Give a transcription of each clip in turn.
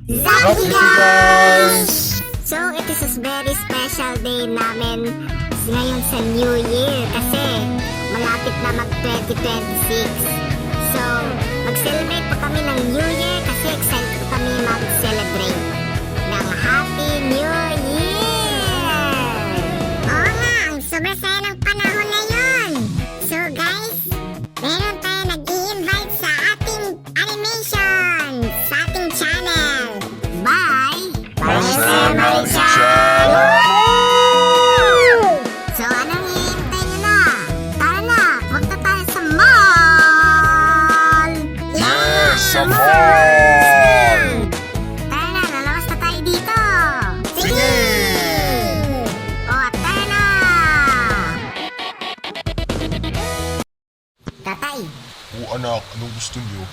Zombie guys! So, it is a very special day namin ngayon sa New Year kasi malapit na mag-2026. So, mag-celebrate pa kami ng New Year kasi excited kami mag-celebrate ng Happy New Year! Oo nga, ang sobrang saya ng panahon na yun! So guys, meron tayo nag-i-invite sa ating animation sa ating channel. Bye! Bye, Marichan! So, anong hihintay nyo na? Tara na! Punta tayo sa mall! Yes, sa mall! Tara na, lalabas na tayo dito! Sige! O, tara na! Tatay, O anak, anong gusto niyo?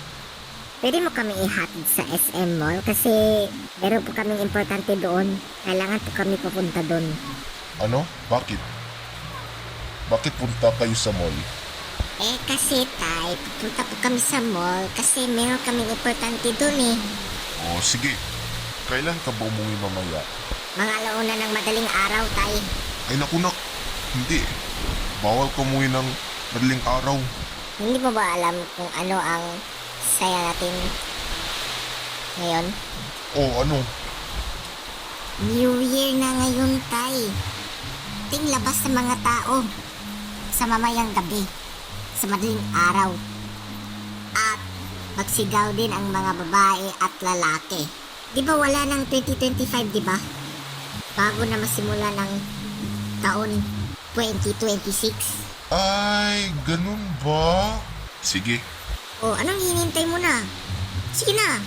pwede mo kami ihatid sa SM Mall kasi meron po kaming importante doon. Kailangan po kami pupunta doon. Ano? Bakit? Bakit punta kayo sa mall? Eh kasi tay, pupunta po kami sa mall kasi meron kaming importante doon eh. O sige, kailan ka ba umuwi mamaya? Mga alauna ng madaling araw tay. Ay naku nak, hindi. Bawal ka umuwi ng madaling araw. Hindi mo ba alam kung ano ang saya natin ngayon? O ano? New Year na ngayon tay. Ting labas sa mga tao sa mamayang gabi, sa madaling araw. At magsigaw din ang mga babae at lalaki. Di ba wala ng 2025, di ba? Bago na masimula ng taon 2026. Ay, ganun ba? Sige, O, anong hinintay mo na? Sige na.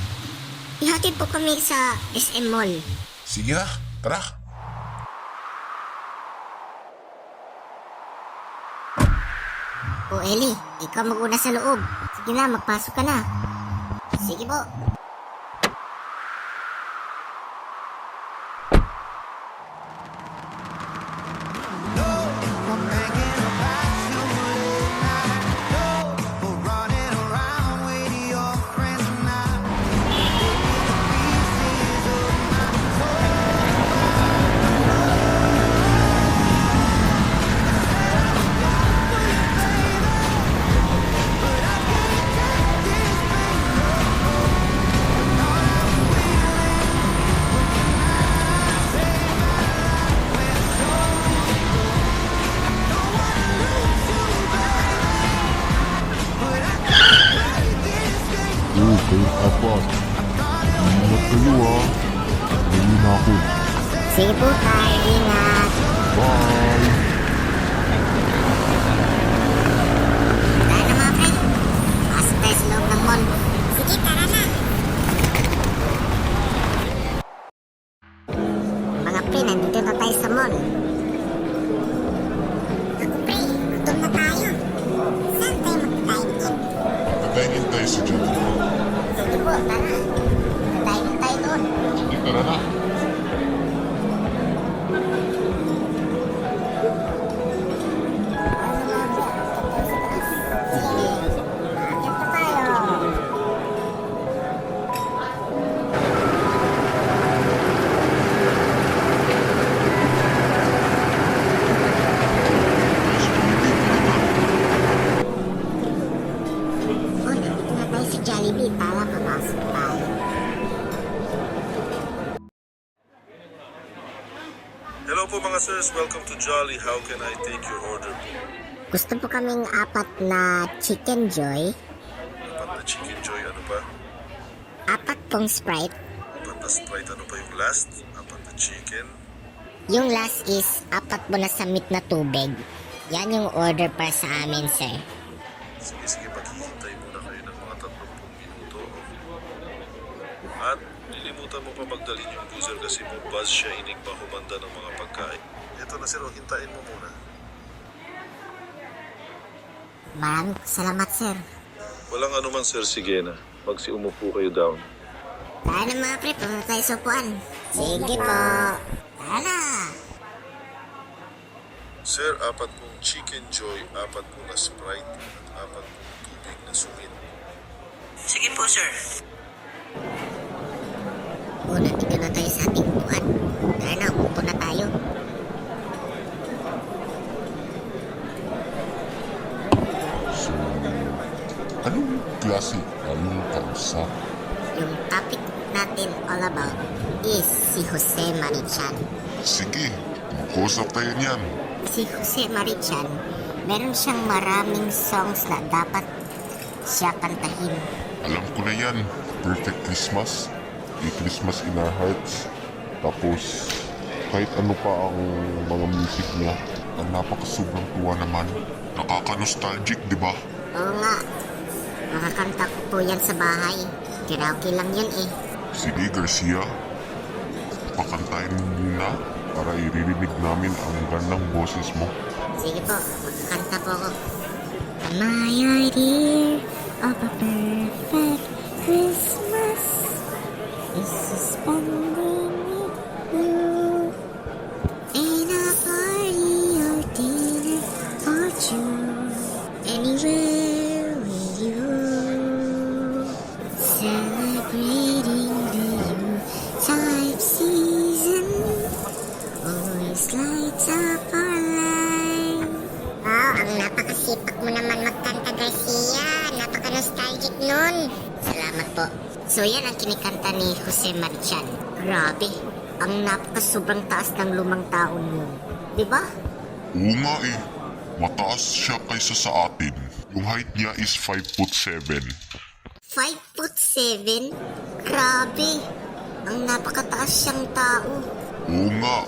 Ihatid po kami sa SM Mall. sige na, tara. O, Ellie, ikaw mag-una sa loob. Sige na, magpasok ka na. Sige po. Kayo apat. Ingat kayo ah. Uwi na ako. Sige po tayo, ingat. Bye! Tayo na mga pre. Pasok tayo sa loob ng mall. Sige, tara na. Mga pre, nandito na tayo sa mall. Ako pre, gutom na tayo. Saan tayo magkain? Nagkainin tayo sa Jollibee. Sige po, tara. Natayin tayo doon. Sige, tara na. Sige, aakyat na tayo. Oh, nandito na tayo sa Jollibee. Tara, papasok tayo. Hello po mga sirs, welcome to Jolly. How can I take your order po? Gusto po kaming apat na Chicken Joy, Apat na chicken joy, ano pa? apat pong Sprite. Apat na Sprite, ano pa yung last? Apat na chicken. Yung last is apat po na samit na tubig. Yan yung order para sa amin, sir. Sige, maghihintay muna kayo ng mga 30 minuto. At nilimutan mo pa magdalhin yung buzzer kasi mo buzz siya inig pa humanda ng mga pagkain. Ito na sir, hintayin mo muna. Maraming salamat, sir. Walang anuman sir, sige na. Umupo kayo down. Tara na mga pre, pumunta tayo sa upuan. Sige po. Tara na. Sir, apat pong chicken joy, apat po na Sprite, at apat pong tubig na sumit. Sige po, sir. O, nandito na tayo sa ating upuan. Tara na, upo na tayo. So, anong klase kayong kausap? Yung topic natin all about is si Jose Marichan. Sige, mag-usap tayo niyan. Si Jose Marichan, meron siyang maraming songs na dapat siya kantahin. Alam ko na yan. Perfect Christmas. A Christmas in Our Hearts. Tapos, kahit ano pa ang mga music niya, ang napakasobrang tuwa naman. Nakaka-nostalgic, di ba? Oo nga, makakanta ko po yan sa bahay. Karaoke lang yan eh. Sige, Garcia. Pakantayin mo muna para iririnig namin ang gandang boses mo. Sige po, makakanta po ako. Am I idea of a perfect Christmas is spending with you in a party or dinner or two, anywhere with you, celebrating the Yuletide season always lights up our life. Wow, ang napakasipag mo naman magkanta, Garcia. Napaka-nostalgic nun. Salamat po. So yan ang kinikanta ni Jose Marichan. Grabe, ang napaka-sobrang taas ng lumang taon mo. Diba? Oo nga eh. Mataas siya kaysa sa atin. Yung height niya is 5'7". 5'7"? Grabe, ang napakataas siyang tao. Oo nga.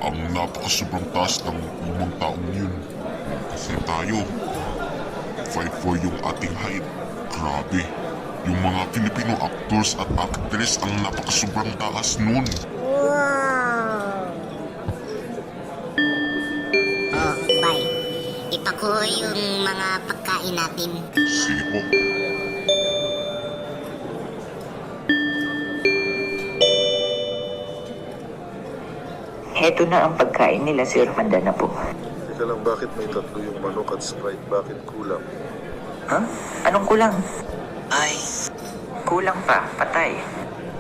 Ang napakasobrang taas ng lumang taong yun. Kasi tayo, 5'4" yung ating height. Grabe. Yung mga Filipino actors at actress ang napakasobrang taas nun. Wow! Oh, bye. Ipako yung mga pagkain natin. Sige po. Heto na ang pagkain nila, Sir. Handa na po. Teka lang, bakit may tatlo yung manok at Sprite? Bakit kulang? Ha? Anong kulang? Ay, kulang pa. Patay.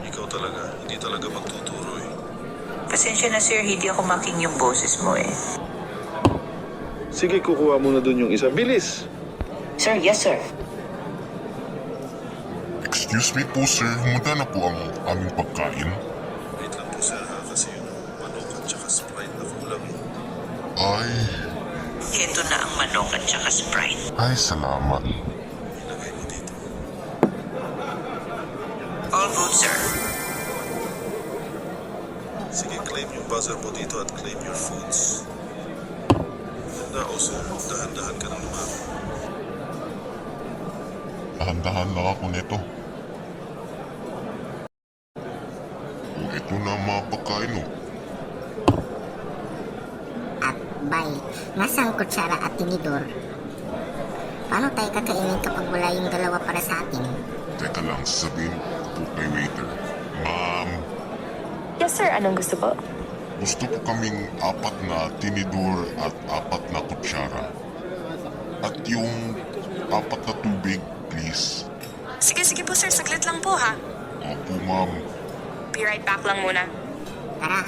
Ikaw talaga, hindi talaga magtuturo eh. Pasensya na, Sir. Hindi ako making yung boses mo eh. Sige, kukuha mo na dun yung isa. Bilis! Sir, yes, sir. Excuse me po sir, humanda na po ang aming pagkain. Wait lang po sir ha, kasi yung manok at saka Sprite na kulang eh. Ay, Heto na ang manok at saka Sprite. ay salamat. Ilagay mo dito. All good, sir. Sige, claim yung buzzer mo dito at claim your foods. Ganda o sir, dahan-dahan ka nang lumapit. Dahan-dahan lang ako nito. O ito na ang mga pagkain oh. At bye. Nasaan kutsara at tinidor? Paano tayo kakainin kapag wala yung dalawa para sa atin? Teka lang, sasabihin po kay waiter. Ma'am, Yes sir, anong gusto po? gusto ko kaming 4 na tinidor at 4 na kutsara. At yung 4 na tubig, please. Sige po sir, saglit lang po ha. Opo ma'am. Be right back lang muna. Tara,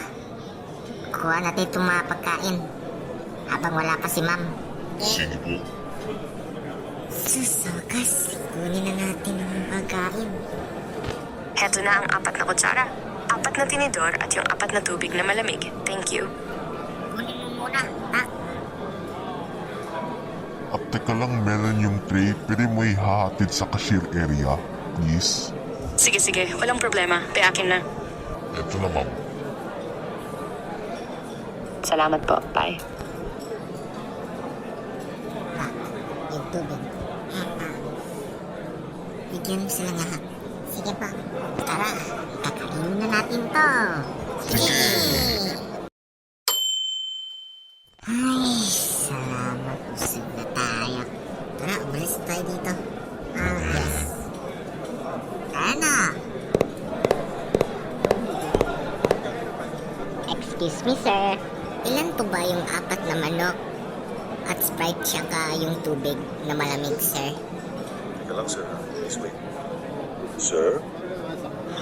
kuha natin itong mga pagkain habang wala pa si ma'am. Sige po. Susakas, kunin na natin ang pagkain. Heto na ang 4 na kutsara, 4 na tinidor at yung 4 na tubig na malamig. Thank you. Kunin mo muna, ha? At teka lang, meron yung tray. Pwede mo ihahatid sa cashier area, please. Sige, walang problema. Payakin na. Ito na ma'am. Salamat po. Bye. Yung tubig. Bigyan mo sila lahat. Sige pa. Tara, kakainin na natin to. Sige! Ay, salamat. Busog na tayo. Tara, umalis tayo dito. Yes. Tara na. Excuse me, sir. Ilan po ba yung 4 na manok? At Sprite tsaka yung tubig na malamig, sir? Teka lang sir, please wait. Sir?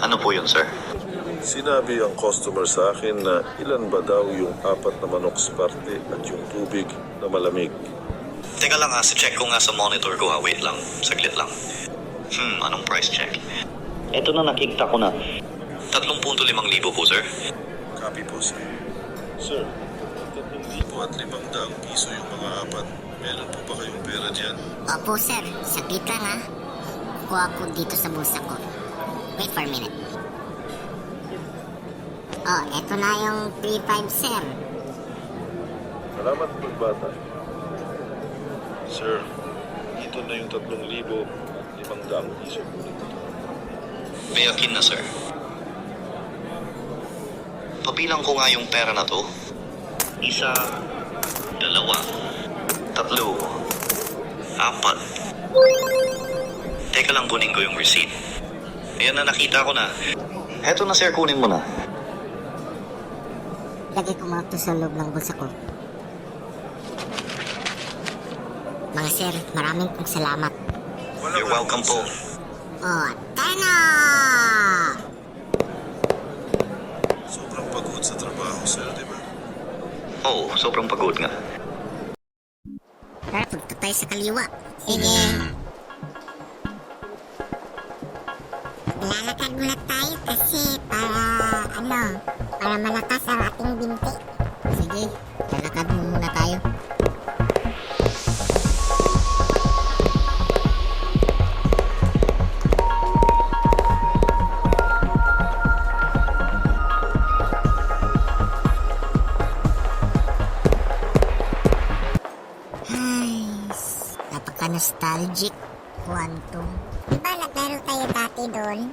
Ano po yun, sir? Sinabi ang customer sa akin na ilan ba daw yung 4 na manok sparte at yung tubig na malamig. Teka lang ha, check ko nga sa monitor ko ha. Wait lang, saglit lang. Anong price check? Eto na, nakikita ko na. 3,500 po, sir. Copy po, sir. Sir, 3,000 at 500 piso yung mga 4. Meron po ba kayong pera dyan? Opo, sir. Saglit lang, ha. Kuha ko dito sa bulsa ko. Wait for a minute. Oh, eto na yung 3,500, sir. Salamat po, bata. Sir, ito na yung 3,500 piso po nito. Payakin na, sir. Pabilang ko nga yung pera na to. 1, 2, 3, 4. Teka lang, kunin ko yung receipt. Ayan na, nakita ko na. Eto na, sir, kunin mo na. Lagay ko mga to sa loob ng bulsa ko. Mga sir, maraming pong salamat. You're welcome po. Oh, Tana! Sobrang pagod sa trabaho, sir, di ba? Oo, sobrang pagod nga. Tara, punta tayo sa kaliwa. Sige. Lalakad muna tayo kasi para malakas ang ating binti. Sige, lalakad muna tayo. Napaka-nostalgic. Quantum. Diba naglaro tayo dati doon?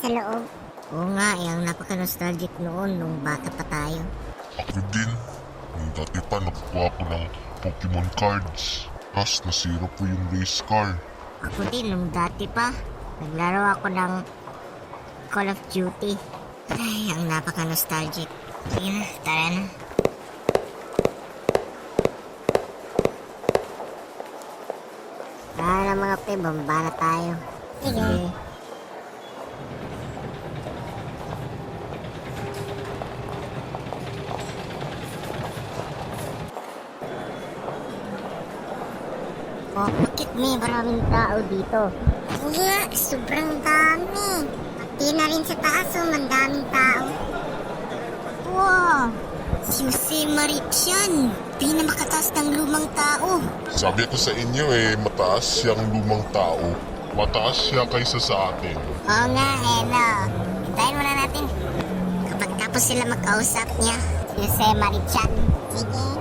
Sa loob? Oo nga, yung napaka-nostalgic noon nung bata pa tayo. Ako din. Nung dati pa nakukuha ko ng Pokemon cards. Tapos nasira po yung race car. Ako din, nung dati pa. Naglaro ako ng Call of Duty. Ay, ang napaka-nostalgic. Sige na, tara na. Tara na mga pe, bamba na tayo. Sige. Oh, bakit may maraming tao dito? Oo nga, sobrang dami. Pati na rin sa taas, mandaming tao. Wow! Si Jose Marichan, pinamakataas ng lumang tao. Sabi ko sa inyo mataas siyang lumang tao. Mataas siya kaysa sa atin. Oo nga, no. Hintayin muna natin. Kapag tapos sila magkausap niya, si Jose Marichan. Sige.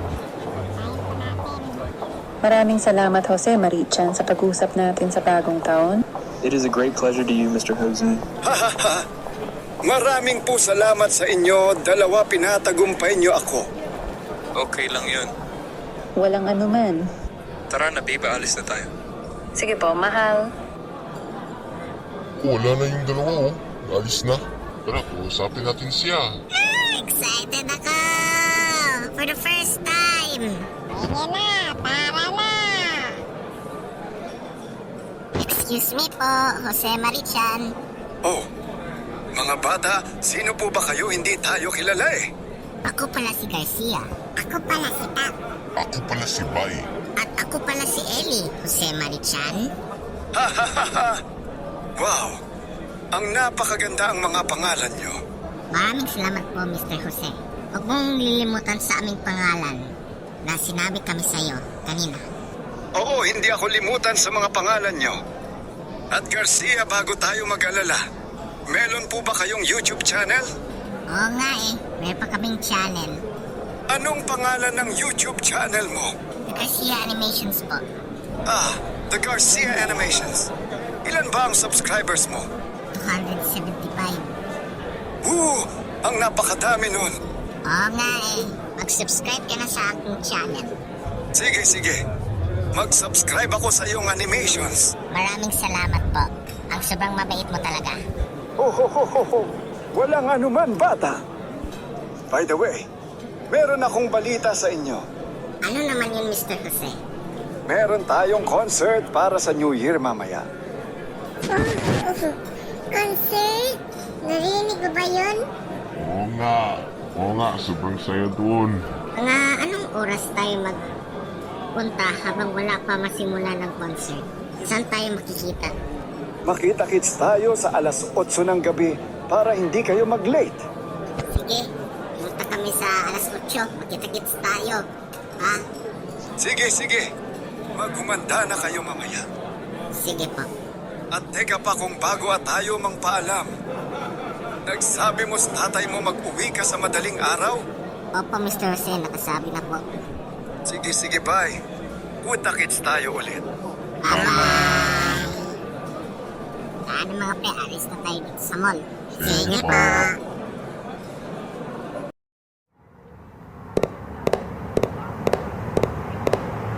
Maraming salamat, Jose Marichan, sa pag-usap natin sa bagong taon. It is a great pleasure to you, Mr. Jose. Maraming po salamat sa inyo. Dalawa pinatagumpay niyo ako. Okay lang yun. Walang anuman. Tara na, babe. Alis na tayo. Sige po, mahal. Wala na yung dalawa Alis na. Tara, usapin natin siya. Excited ako! For the first time! Sige na, tara na! Excuse me po, Jose Marichan. Oh, mga bata, sino po ba kayo? Hindi tayo kilala eh. Ako pala si Garcia. Ako pala si Pat. Ako pala si Bay. At ako pala si Ellie, Jose Marichan. Wow, ang napakaganda ang mga pangalan niyo. Maraming salamat po, Mr. Jose. Huwag mong lilimutan sa aming pangalan na sinabi kami sa iyo kanina. Oo, hindi ako limutan sa mga pangalan niyo. At Garcia, bago tayo mag-alala, meron po ba kayong YouTube channel? Oo nga meron pa kaming channel. Anong pangalan ng YouTube channel mo? The Garcia Animations po. The Garcia Animations. Ilan ba ang subscribers mo? 275. Ang napakadami nun. Oo nga mag-subscribe ka na sa aking channel. Sige. Mag-subscribe ako sa iyong animations. Maraming salamat po. Ang sobrang mabait mo talaga. Walang anuman, bata. By the way, meron akong balita sa inyo. Ano naman yun, Mr. Jose? Meron tayong concert para sa New Year mamaya. Concert? Narinig mo ba yun? Oo nga, sobrang saya doon. Mga anong oras tayo magpunta habang wala pa masimula ng concert? Saan tayo makikita? Makita-kits tayo sa alas 8 ng gabi para hindi kayo mag-late. Sige, punta kami sa alas 8. Makita-kits tayo. Ha? Sige. Maghumanda na kayo mamaya. Sige po. At teka pa kung bago at tayo mang paalam. Nagsabi mo sa tatay mo mag-uwi ka sa madaling araw? Opo, Mr. Jose, nakasabi na po. Sige, bye. Kita-kits tayo ulit. Bye-bye! Ano mga pre, alis na tayo dito sa mall. Sige po.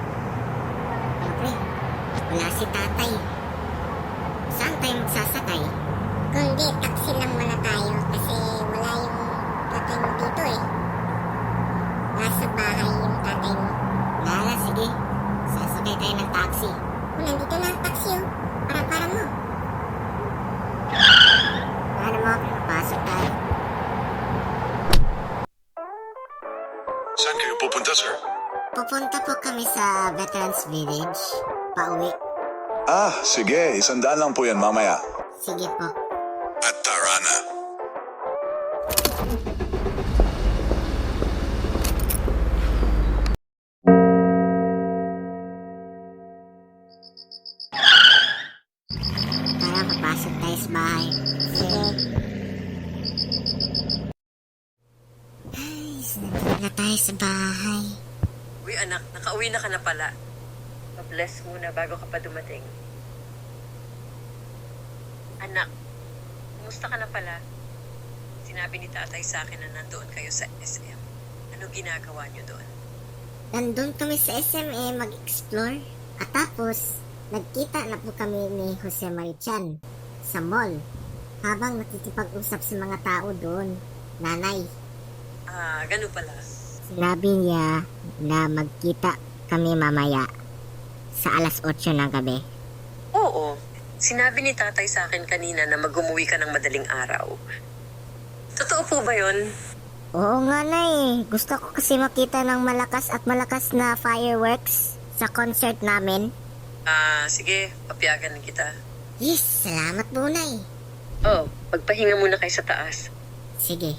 Ano pre, wala si tatay. Saan tayo magsasakay? Kundi, taxi lang muna tayo kasi wala yung tatay mo dito eh. Nasa bahay yung tatay mo. Lala, sige. Sasakay tayo ng taxi. Nandito na ang taxi oh. Para mo. Ano mo? Pasok tayo. Saan kayo pupunta, sir? Pupunta po kami sa Veterans Village. Pauwi. Sige. 100 lang po yan mamaya. Sige po. At tara na. Tara, papasok tayo sa bahay. Sige. Ay, nandito na tayo sa bahay. Uy anak, nakauwi na ka na pala. Pa-bless muna bago ka pa dumating. Anak, kumusta ka na pala? Sinabi ni tatay sa akin na nandoon kayo sa SM. Ano ginagawa niyo doon? Nandun kami sa SMA mag-explore. At tapos, nagkita na po kami ni Jose Marichan sa mall habang nakikipag-usap sa mga tao doon. Nanay, Ganun pala. sinabi niya na magkita kami mamaya sa alas 8 ng gabi. Oo. Sinabi ni tatay sa akin kanina na mag-umuwi ka ng madaling araw. Totoo po ba yun? Oo nga Nay, gusto ko kasi makita ng malakas na fireworks sa concert namin. Sige, papiyagan kita. Yes, salamat po Nay. Oh, pagpahinga muna kayo sa taas. Sige.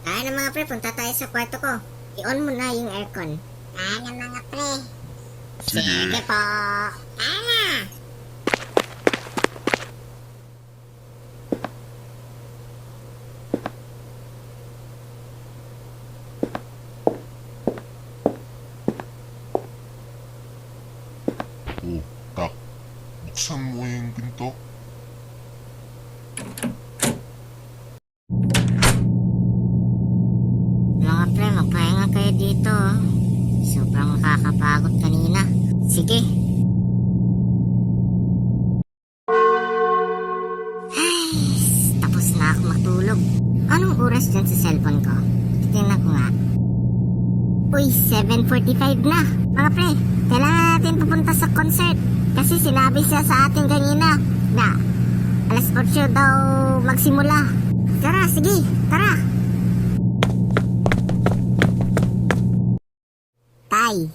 Kaya na mga pre, punta tayo sa kwarto ko. I-on mo na yung aircon. Kaya na mga pre. Sige po. Kaya na. Oh, tak. Buksan mo yung pinto. Mga pre, magpahinga kayo dito. Sobrang nakakapagod kanina. Sige. Ay, tapos na ako matulog. Anong oras dyan sa cellphone ko? Tingnan ko nga. Uy, 7:45 na. Mga pre, kailangan natin pupunta sa concert. Kasi sinabi siya sa atin kanina na alas 8 daw magsimula. Tara, sige, tara. Tay,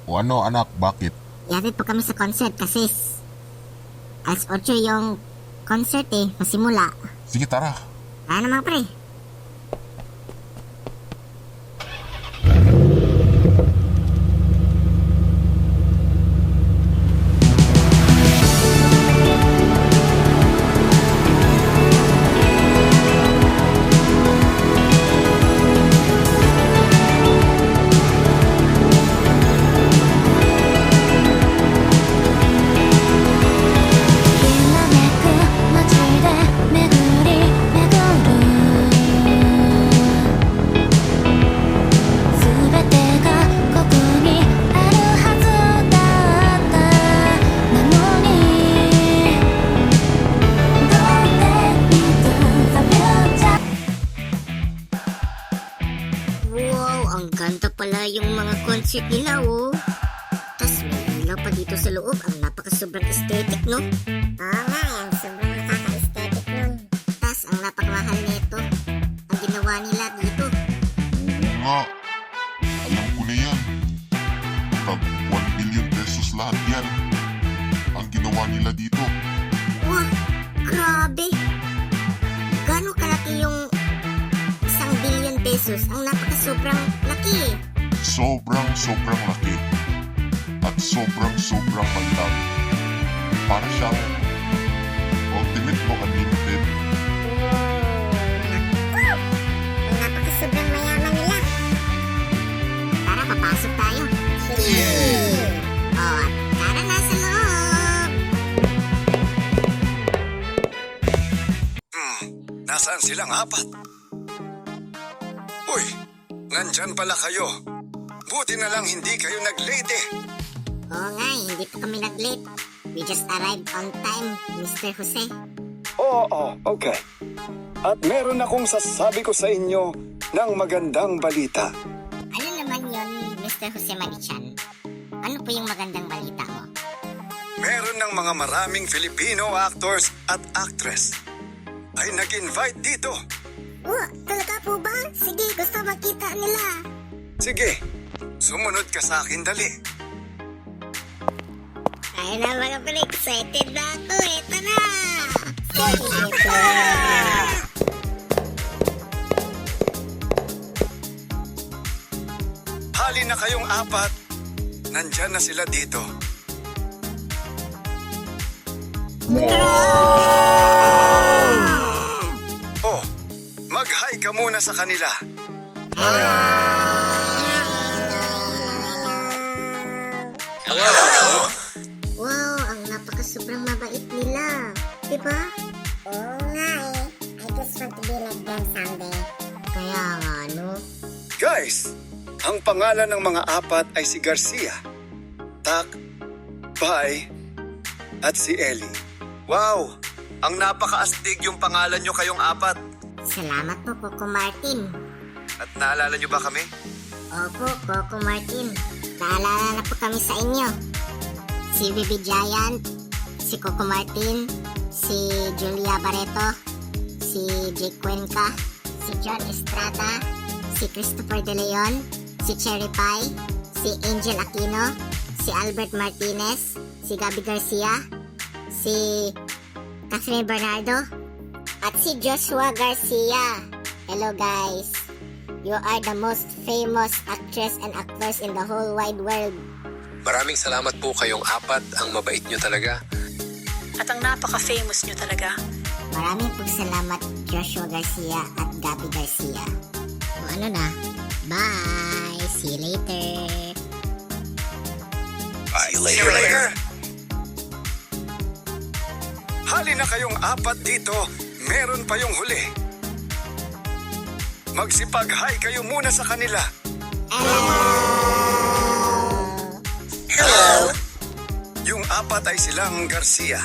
O ano anak, bakit? yatid po kami sa concert kasi alas 8 yung concert masimula. Sige, tara. Kaya naman pre. Wow, ang ganda pala yung mga concert nila, oh. Tas may ilaw pa dito sa loob. Ang napaka-sobrang aesthetic, no? Oo nga, yan. Sobrang nakaka-aesthetic nun. Tas ang napakamahal nito. Ang ginawa nila dito. Oo nga. Alam ko na yan. Tag 1 billion pesos lahat yan. Ang ginawa nila dito. Wah, grabe. Gano'ng kalaki yung 1 billion pesos? Ang napaka-sobrang laki. Sobrang laki. At sobrang mandag. Para siyang ultimate o unlimited. Napaka-sobrang mayaman nila. Tara, papasok tayo. Oh, tara na sa loob. Nasaan silang apat? Uy, nandyan pala kayo. Buti na lang hindi kayo nag-late eh. Oo nga, hindi pa kami nag-late. We just arrived on time, Mr. Jose. Oo, okay. At meron akong sasabi ko sa inyo ng magandang balita. Ano naman yon, Mr. Jose Marichan? Ano po yung magandang balita mo? Meron ng mga maraming Filipino actors at actress ay nag-invite dito. Oh, talaga po ba? Sige, gusto makita nila. Sige, sumunod ka sa akin dali. Ay na mga pala, excited na ako. Ito na! Hali na kayong apat. Nandyan na sila dito. Oh, mag-hi ka muna sa kanila. Wow, ang napaka-sobrang mabait nila. Diba? Oo nga eh. I just want to be like them someday. Kaya nga, no? Guys, ang pangalan ng mga apat ay si Garcia, Tak, Bai, at si Ellie. Wow! Ang napaka-astig yung pangalan nyo kayong apat. Salamat po, Coco Martin. At naalala nyo ba kami? Opo, Coco Martin. Naalala na po kami sa inyo. Si Bibi Giant, si Coco Martin, si Julia Barreto, si Jake Cuenca, si John Estrada, si Christopher De Leon, si Cherry Pie, si Angel Aquino, si Albert Martinez, si Gabby Garcia, si Catherine Bernardo, at si Joshua Garcia. Hello guys! You are the most famous actress and actors in the whole wide world. Maraming salamat po kayong apat. Ang mabait nyo talaga. At ang napaka-famous nyo talaga. Maraming pong salamat Joshua Garcia at Gabby Garcia. O ano na? Bye! See you later! See you later! Hali na kayong apat dito. Meron pa yung huli. Magsipag-hi kayo muna sa kanila. Hello! Yung apat ay silang Garcia,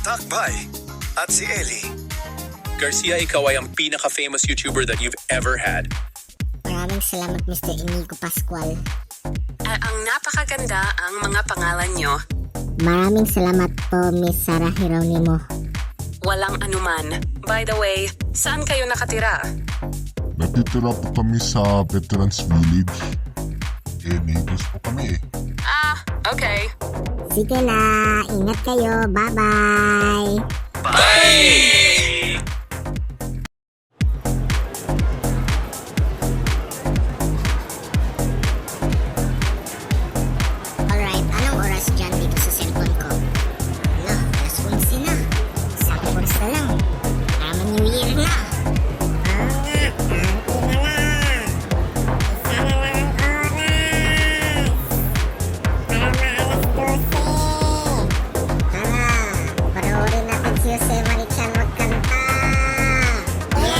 Takbay, at si Ellie. Garcia, ikaw ay ang pinaka-famous YouTuber that you've ever had. Maraming salamat Mr. Inigo Pascual. Ang napakaganda ang mga pangalan nyo. Maraming salamat po Miss Sarah Geronimo. Walang anuman. By the way, saan kayo nakatira? Natitira po kami sa Veterans Village. Neighbors po kami eh. Okay. Sige na, ingat kayo. Bye-bye! Bye! Alright, anong oras dyan dito sa cellphone ko? Ano, alas 11 na. Isang oras na lang. Tama New Year na. Panoorin natin si Jose Marichan magkanta. Yay!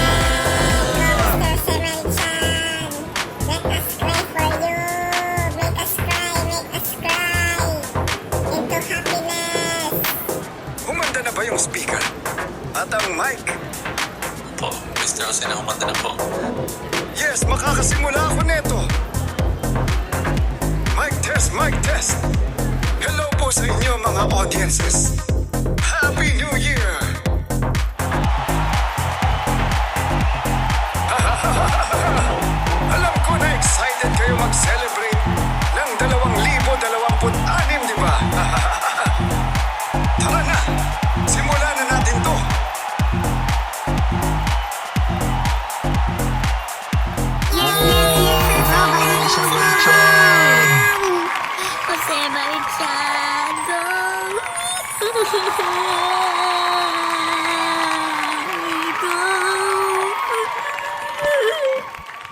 Go, Mr. Jose Marichan! Let us cry for you! Make us cry into happiness! Humanda na ba yung speaker? At ang mic? Po, Mr. Jose, nakumanda na po. Yes, makakasimula ako neto. Mic test. Hello po sa inyo mga audiences. Happy New Year!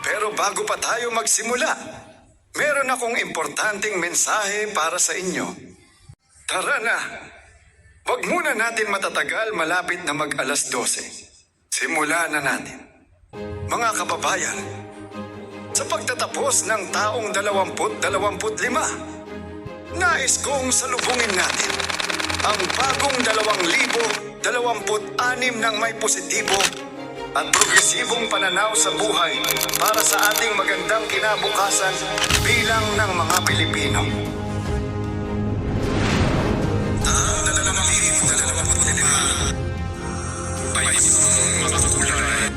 Pero bago pa tayo magsimula, meron akong importanteng mensahe para sa inyo. Tara na! Huwag muna natin matatagal, malapit na mag-alas 12. Simulan na natin. Mga kababayan, sa pagtatapos ng taong 2025, nais kong salubungin natin ang bagong 2026 ng may positibo at progresibong pananaw sa buhay para sa ating magandang kinabukasan bilang ng mga Pilipino. Taong 2025 ay isang makakulay.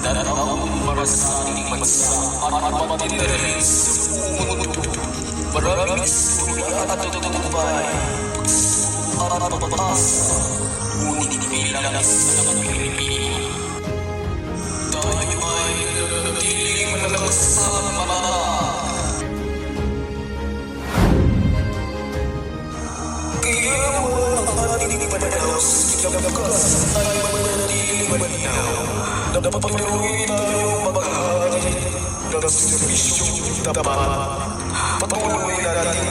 Dalawang para sa ating bansa at pagtitirin sa buong mundo. Maraming istorya at tututupay at papapasa, ngunit bilang isang Pilipino. Tayo ay nanatiling malakas sa pananaw. Kaya ang ating pananaw sa kinabukas ay manatiling malinaw. Napapatuloy tayong maghahari ng serbisyong tapat. Patuloy natin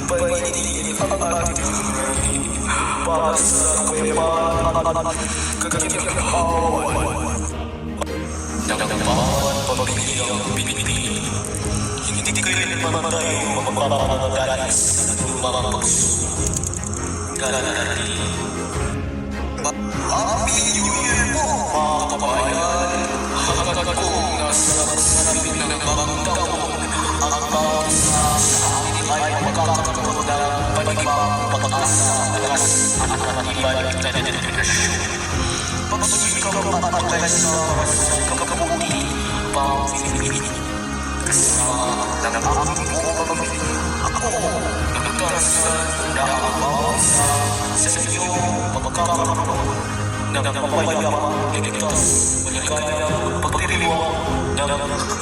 panitigin ang ating hindi para sa kapayapaan at kaginhawan. Nagdaman pagbibilang pinipili, hindi kailanman tayo mapapapagalis ng mga pagsusunod. Galanari. Happy New Year po, mga kabayan! Hanggang kung nasa sarili ng bagong taon, ang bawat isa sa atin ay magkakaroon ng panibang pag-asa, lakas at matibay na determinasyon. Pagsusikap at pag-asa sa kakabuti, pang Pilipino. Kasama ng aking mga pamilya, ako nagdarasan na ang bawat isa sa inyong pagkakaroon ng mapayapang, ligtas, maligayang pagtiriwang ng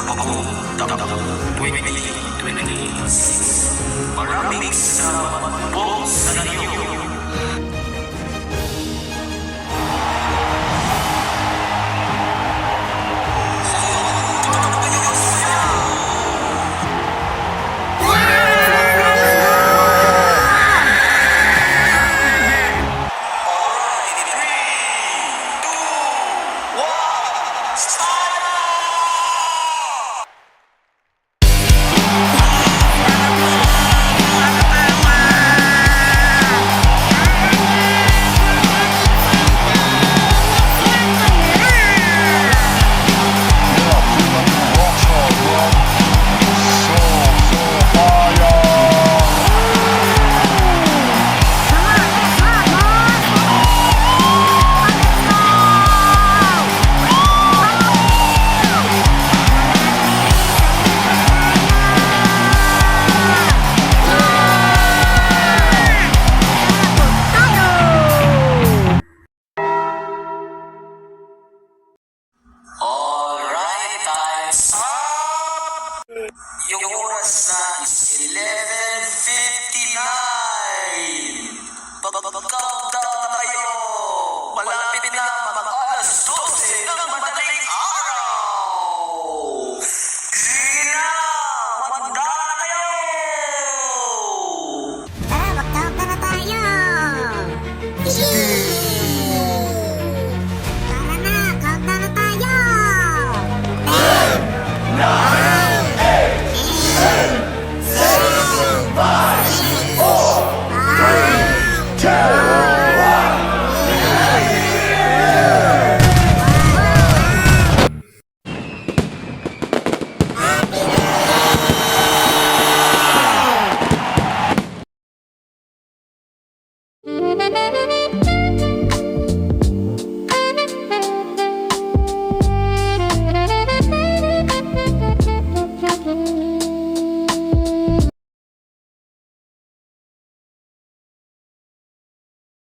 bagong taon.